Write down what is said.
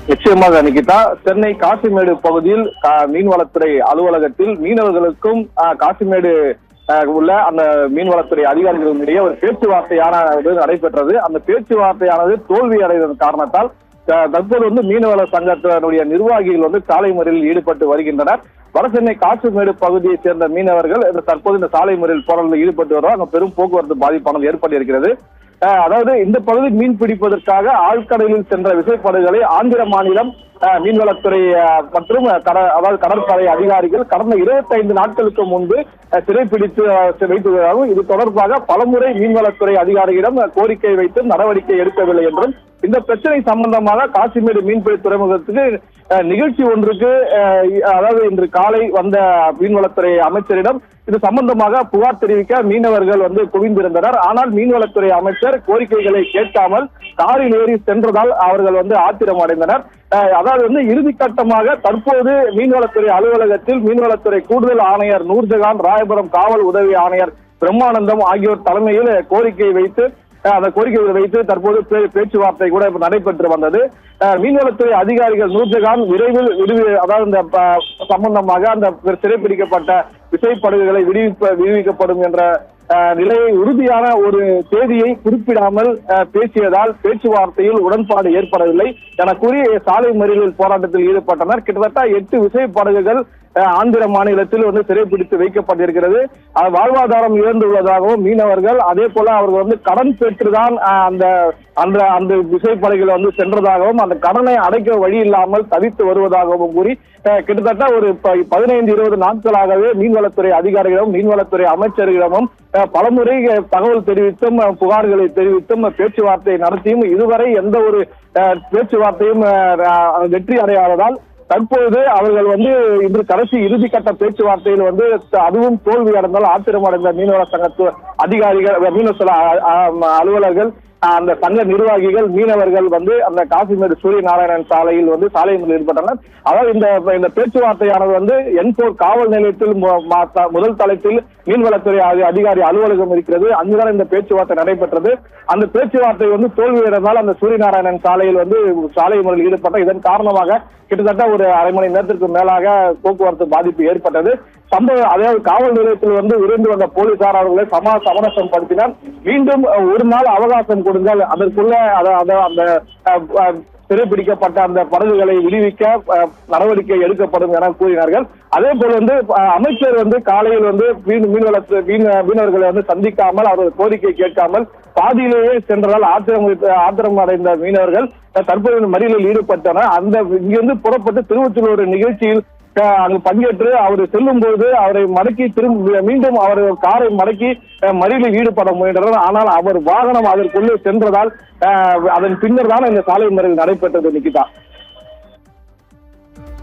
நிச்சயமாக நிகிதா, சென்னை காசிமேடு பகுதியில் மீன்வளத்துறை அலுவலகத்தில் மீனவர்களுக்கும் காசிமேடு உள்ள அந்த மீன்வளத்துறை அதிகாரிகளும் இடையே ஒரு பேச்சுவார்த்தையானது நடைபெற்றது. அந்த பேச்சுவார்த்தையானது தோல்வி அடைவதன் காரணத்தால் தற்போது மீனவள சங்கத்தினுடைய நிர்வாகிகள் சாலை மறியலில் ஈடுபட்டு வருகின்றனர். வடசென்னை காசிமேடு பகுதியை சேர்ந்த மீனவர்கள் தற்போது இந்த சாலை மறியல் போராட்டத்தில் ஈடுபட்டு வருவதால் அங்கு பெரும் போக்குவரத்து பாதிப்பானது ஏற்பட்டிருக்கிறது. அதாவது இந்த பகுதி மீன் பிடிப்பதற்காக ஆழ்கடலில் சென்ற விசைப்படகுகளை ஆந்திர மாநிலம் மீன்வளத்துறை மற்றும் கடற்படை அதிகாரிகள் கடந்த 25 நாட்களுக்கு முன்பு சிறைப்பிடித்து வைத்துள்ளதாகவும் இது தொடர்பாக பலமுறை மீன்வளத்துறை அதிகாரிகளிடம் கோரிக்கை வைத்து நடவடிக்கை எடுக்கவில்லை என்றும் இந்த பிரச்சனை சம்பந்தமாக காசிமேடு மீன்பிடி துறைமுகத்துக்கு நிகழ்ச்சி ஒன்றுக்கு அதாவது இன்று காலை வந்த மீன்வளத்துறை அமைச்சரிடம் இது சம்பந்தமாக புகார் தெரிவிக்க மீனவர்கள் குவிந்திருந்தனர். ஆனால் மீன்வளத்துறை அமைச்சர் கோரிக்கைகளை கேட்காமல் காரில் ஏறி சென்றதால் அவர்கள் ஆத்திரம் அடைந்தனர். அதாவது இறுதிக்கட்டமாக தற்போது மீன்வளத்துறை அலுவலகத்தில் மீன்வளத்துறை கூடுதல் ஆணையர் நூர்ஜஹான், ராயபுரம் காவல் உதவி ஆணையர் பிரம்மானந்தம் ஆகியோர் தலைமையில் அந்த கோரிக்கைகளை வைத்து தற்போது பேச்சுவார்த்தை கூட நடைபெற்று வந்தது. மீன்வளத்துறை அதிகாரிகள் நூர்ஜஹான் விரைவில் அதாவது இந்த சம்பந்தமாக அந்த சிறைப்பிடிக்கப்பட்ட விசைப்படகுகளை விடுவிக்கப்படும் என்ற நிலையை உறுதியான ஒரு தேதியை குறிப்பிடாமல் பேசியதால் பேச்சுவார்த்தையில் உடன்பாடு ஏற்படவில்லை என கூறி சாலை மறியலில் போராட்டத்தில் ஈடுபட்டனர். கிட்டத்தட்ட 8 விசைப்படகுகள் ஆந்திர மாநிலத்தில் சிறைப்பிடித்து வைக்கப்பட்டிருக்கிறது. வாழ்வாதாரம் இழந்துள்ளதாகவும் மீனவர்கள் அதே போல அவர்கள் கடன் பெற்றுதான் அந்த விசைப்படகுகள் சென்றதாகவும் அந்த கடனை அடைக்க வழி இல்லாமல் தவித்து வருவதாகவும் கூறி கிட்டத்தட்ட ஒரு 15-20 நாட்களாகவே மீன்வளத்துறை அதிகாரிகளிடம் மீன்வளத்துறை அமைச்சர்களிடமும் பலமுறை தகவல் தெரிவித்தும் புகார்களை தெரிவித்தும் பேச்சுவார்த்தை நடத்தியும் இதுவரை எந்த ஒரு பேச்சுவார்த்தையும் வெற்றி அடையாததால் தற்போது அவர்கள் இன்று கடைசி இறுதிக்கட்ட பேச்சுவார்த்தையில் அதுவும் தோல்வி அடைந்தால் ஆத்திரமடைந்த மீனவ சங்கத்து அதிகாரிகள், மீனவ அலுவலர்கள், அந்த சங்க நிர்வாகிகள், மீனவர்கள் அந்த காசிமேடு சூரிய நாராயணன் சாலையில் சாலை மறியலில் ஈடுபட்டனர். அதாவது இந்த பேச்சுவார்த்தையானது N4 காவல் நிலையத்தில் முதல் தளத்தில் மீன்வளத்துறை அதிகாரி அலுவலகம் இருக்கிறது. அங்குதான் இந்த பேச்சுவார்த்தை நடைபெற்றது. அந்த பேச்சுவார்த்தை தோல்வியடைந்தால் அந்த சூரிய நாராயணன் சாலையில் சாலை மறியலில் ஈடுபட்ட இதன் காரணமாக கிட்டத்தட்ட ஒரு அரை மணி நேரத்திற்கு மேலாக போக்குவரத்து பாதிப்பு ஏற்பட்டது. அதாவது காவல் நிலையத்தில் விரைந்து வந்த போலீசார் அவர்களை சமரசம் படுத்தினர். மீண்டும் ஒரு நாள் அவகாசம் கொடுங்கள், அதற்குள்ள அந்த சிறைப்பிடிக்கப்பட்ட அந்த படகுகளை விடுவிக்க நடவடிக்கை எடுக்கப்படும் என கூறினார்கள். அதே போல அமைச்சர் காலையில் மீனவர்களை சந்திக்காமல் அவர்கள் கோரிக்கை கேட்காமல் பாதியிலேயே சென்றதால் ஆத்திரம் அடைந்த மீனவர்கள் தற்போது மறியலில் ஈடுபட்டனர். இங்கிருந்து புறப்பட்டு திருவொற்றியூர் நிகழ்ச்சியில் அங்கு பங்கேற்று அவர் செல்லும் போது அவரை மடக்கி மீண்டும் அவர் காரை மடக்கி மறியலில் ஈடுபட முயன்றனர். ஆனால் அவர் வாகனம் அதற்குள்ளே சென்றதால் அதன் பின்னர் தான் இந்த சாலை மறியல் நடைபெற்றது. நிகிதா.